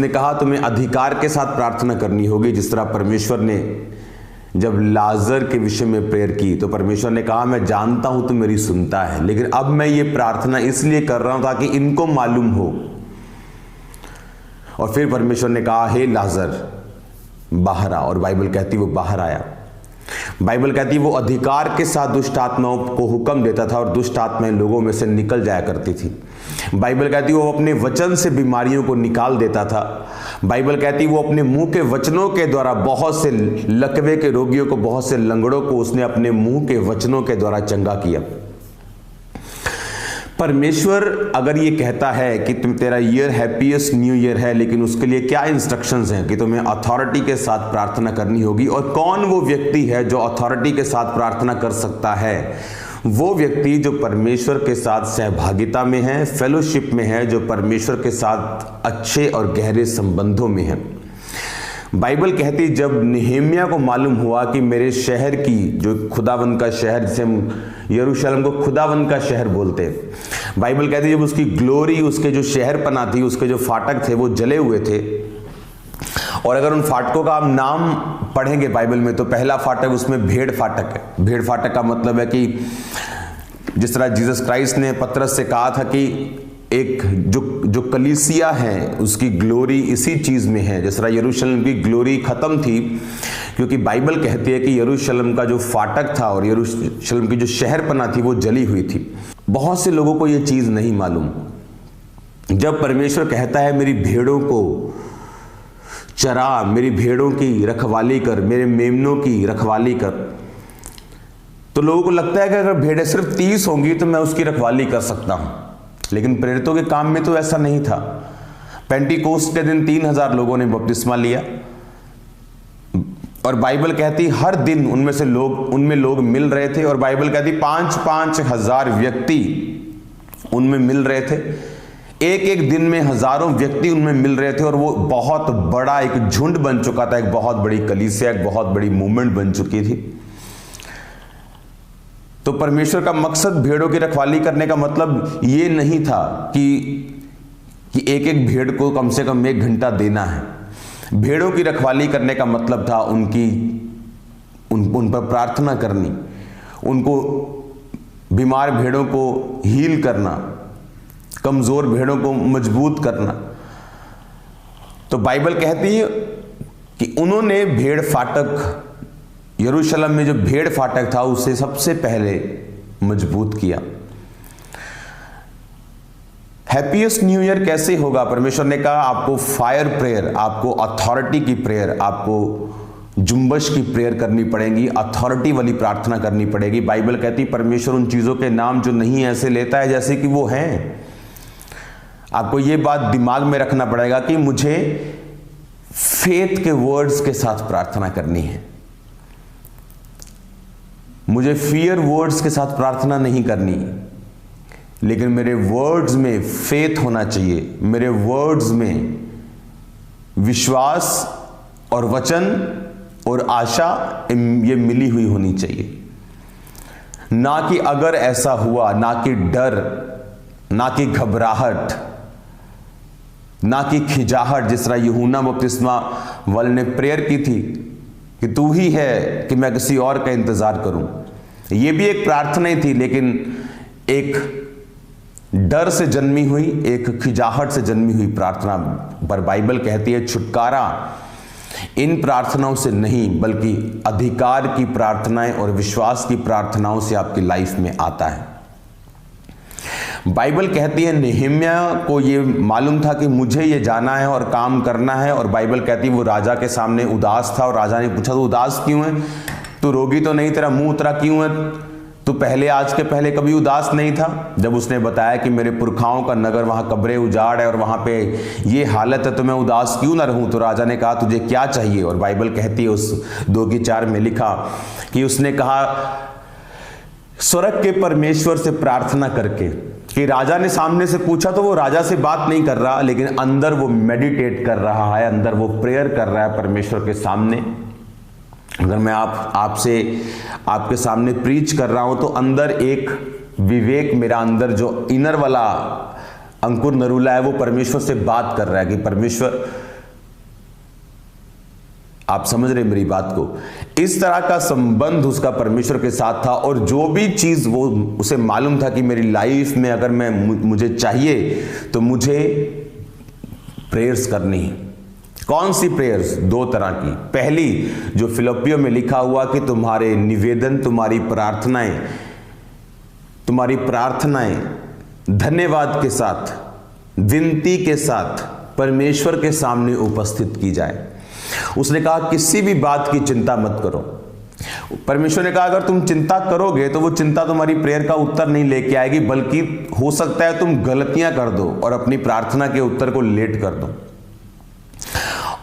उसने कहा तुम्हें अधिकार के साथ प्रार्थना करनी होगी। जिस तरह परमेश्वर ने जब लाजर के विषय में प्रेयर की तो परमेश्वर ने कहा मैं जानता हूं तू मेरी सुनता है, लेकिन अब मैं ये प्रार्थना इसलिए कर रहा हूं ताकि इनको मालूम हो। और फिर परमेश्वर ने कहा हे लाजर बाहर आ, और बाइबल कहती वो बाहर आया। बाइबल कहती वो अधिकार के साथ दुष्ट आत्माओं को हुक्म देता था और दुष्ट आत्माएं लोगों में से निकल जाया करती थी। बाइबल कहती वो अपने वचन से बीमारियों को निकाल देता था। बाइबल कहती वो अपने मुंह के वचनों के द्वारा बहुत से लकवे के रोगियों को, बहुत से लंगड़ों को उसने अपने मुंह के वचनों के द्वारा चंगा किया। परमेश्वर अगर ये कहता है कि तुम तेरा ईयर हैप्पीएस्ट न्यू ईयर है, लेकिन उसके लिए क्या इंस्ट्रक्शंस हैं कि तुम्हें अथॉरिटी के साथ प्रार्थना करनी होगी। और कौन वो व्यक्ति है जो अथॉरिटी के साथ प्रार्थना कर सकता है? वो व्यक्ति जो परमेश्वर के साथ सहभागिता में है, फेलोशिप में है, जो परमेश्वर के साथ अच्छे और गहरे संबंधों में है। बाइबल कहती जब नेहेमिया को मालूम हुआ कि मेरे शहर की, जो खुदावंद का शहर, जिसे हम यरूशलेम को खुदावंद का शहर बोलते हैं, बाइबल कहती जब उसकी ग्लोरी, उसके जो शहर पना थी, उसके जो फाटक थे वो जले हुए थे। और अगर उन फाटकों का हम नाम पढ़ेंगे बाइबल में तो पहला फाटक उसमें भेड़ फाटक है। भेड़ फाटक का मतलब है कि जिस तरह जीसस क्राइस्ट ने पतरस से कहा था कि एक जो कलीसिया है उसकी ग्लोरी इसी चीज में है। जिस तरह यरूशलेम की ग्लोरी खत्म थी, क्योंकि बाइबल कहती है कि यरूशलेम का जो फाटक था और यरूशलेम की जो शहरपना थी वो जली हुई थी। बहुत से लोगों को ये चीज नहीं मालूम। जब परमेश्वर कहता है मेरी भेड़ों को चरा, मेरी भेड़ों की रखवाली कर, मेरे मेमनों की रखवाली कर, तो लोगों को लगता है कि अगर भेड़ें सिर्फ 30 होंगी तो मैं उसकी रखवाली कर सकता हूं। लेकिन प्रेरितों के काम में तो ऐसा नहीं था। पेंटिकोस्ट के दिन 3000 लोगों ने बपतिस्मा लिया और बाइबल कहती हर दिन उनमें लोग मिल रहे थे। और बाइबल कहती 5-5 हजार व्यक्ति उनमें मिल रहे थे। एक एक दिन में हजारों व्यक्ति उनमें मिल रहे थे और वो बहुत बड़ा एक झुंड बन चुका था, एक बहुत बड़ी कलीसिया, एक बहुत बड़ी मूवमेंट बन चुकी थी। तो परमेश्वर का मकसद भेड़ों की रखवाली करने का मतलब ये नहीं था कि एक एक भेड़ को कम से कम 1 घंटा देना है। भेड़ों की रखवाली करने का मतलब था उन पर प्रार्थना करनी, उनको बीमार भेड़ों को हील करना, कमजोर भेड़ों को मजबूत करना। तो बाइबल कहती है कि उन्होंने भेड़ फाटक, यरूशलेम में जो भेड़ फाटक था उसे सबसे पहले मजबूत किया। हैप्पीएस्ट न्यू ईयर कैसे होगा? परमेश्वर ने कहा आपको फायर प्रेयर, आपको अथॉरिटी की प्रेयर, आपको जुम्बश की प्रेयर करनी पड़ेगी, अथॉरिटी वाली प्रार्थना करनी पड़ेगी। बाइबल कहती परमेश्वर उन चीजों के नाम जो नहीं ऐसे लेता है जैसे कि वो हैं। आपको ये बात दिमाग में रखना पड़ेगा कि मुझे फेथ के वर्ड्स के साथ प्रार्थना करनी है, मुझे फियर वर्ड्स के साथ प्रार्थना नहीं करनी, लेकिन मेरे वर्ड्स में फेथ होना चाहिए, मेरे वर्ड्स में विश्वास और वचन और आशा ये मिली हुई होनी चाहिए। ना कि अगर ऐसा हुआ, ना कि डर, ना कि घबराहट, ना कि खिजाहट। जिस तरह यूहन्ना बपतिस्मा वाले ने प्रेयर की थी कि तू ही है कि मैं किसी और का इंतजार करूं। यह भी एक प्रार्थना ही थी, लेकिन एक डर से जन्मी हुई, एक खिजाहट से जन्मी हुई प्रार्थना। पर बाइबल कहती है छुटकारा इन प्रार्थनाओं से नहीं, बल्कि अधिकार की प्रार्थनाएं और विश्वास की प्रार्थनाओं से आपकी लाइफ में आता है। बाइबल कहती है नेहेमिया को ये मालूम था कि मुझे ये जाना है और काम करना है। और बाइबल कहती है वो राजा के सामने उदास था और राजा ने पूछा तू उदास क्यों है? तू रोगी तो नहीं, तेरा मुंह उतरा क्यों है? तू पहले, आज के पहले कभी उदास नहीं था? जब उसने बताया कि मेरे पुरखाओं का नगर, वहां कब्रें उजाड़ है और वहां पे ये हालत है, तो मैं उदास क्यों ना रहूं? तो राजा ने कहा तुझे क्या चाहिए? और बाइबल कहती है उस 2:4 में लिखा कि उसने कहा स्वर्ग के परमेश्वर से प्रार्थना करके, कि राजा ने सामने से पूछा तो वो राजा से बात नहीं कर रहा, लेकिन अंदर वो मेडिटेट कर रहा है, अंदर वो प्रेयर कर रहा है परमेश्वर के सामने। अगर मैं आपसे आपके सामने प्रीच कर रहा हूं तो अंदर एक विवेक, मेरा अंदर जो इनर वाला अंकुर नरूला है वो परमेश्वर से बात कर रहा है कि परमेश्वर आप समझ रहे मेरी बात को। इस तरह का संबंध उसका परमेश्वर के साथ था, और जो भी चीज वो उसे मालूम था कि मेरी लाइफ में अगर मुझे चाहिए तो मुझे प्रेयर्स करनी है। कौन सी प्रेयर्स? दो तरह की। पहली जो फिलिप्पियों में लिखा हुआ कि तुम्हारे निवेदन, तुम्हारी प्रार्थनाएं धन्यवाद के साथ, विनती के साथ परमेश्वर के सामने उपस्थित की जाए। उसने कहा किसी भी बात की चिंता मत करो। परमेश्वर ने कहा अगर तुम चिंता करोगे तो वो चिंता तुम्हारी प्रेयर का उत्तर नहीं लेके आएगी, बल्कि हो सकता है तुम गलतियां कर दो और अपनी प्रार्थना के उत्तर को लेट कर दो।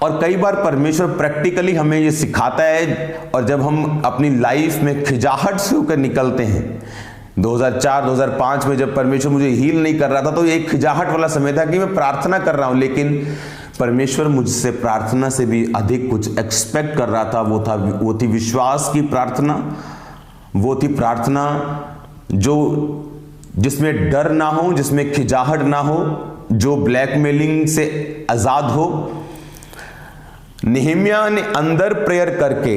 और कई बार परमेश्वर प्रैक्टिकली हमें ये सिखाता है, और जब हम अपनी लाइफ में खिजाहट से होकर निकलते हैं, 2004-2005 में जब परमेश्वर मुझे हील नहीं कर रहा था तो ये एक खिजाहट वाला समय था कि मैं प्रार्थना कर रहा हूं, लेकिन परमेश्वर मुझसे प्रार्थना से भी अधिक कुछ एक्सपेक्ट कर रहा था। वो थी विश्वास की प्रार्थना, वो थी प्रार्थना जिसमें डर ना हो, जिसमें खिजाहट ना हो, जो ब्लैकमेलिंग से आजाद हो। नेहमिया ने अंदर प्रेयर करके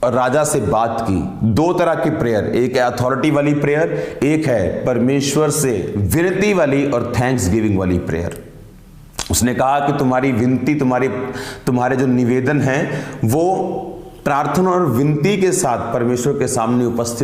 और राजा से बात की। दो तरह की प्रेयर, एक है अथॉरिटी वाली प्रेयर, एक है परमेश्वर से विनती वाली और थैंक्स गिविंग वाली प्रेयर। उसने कहा कि तुम्हारी विनती, तुम्हारे जो निवेदन हैं वो प्रार्थना और विनती के साथ परमेश्वर के सामने उपस्थित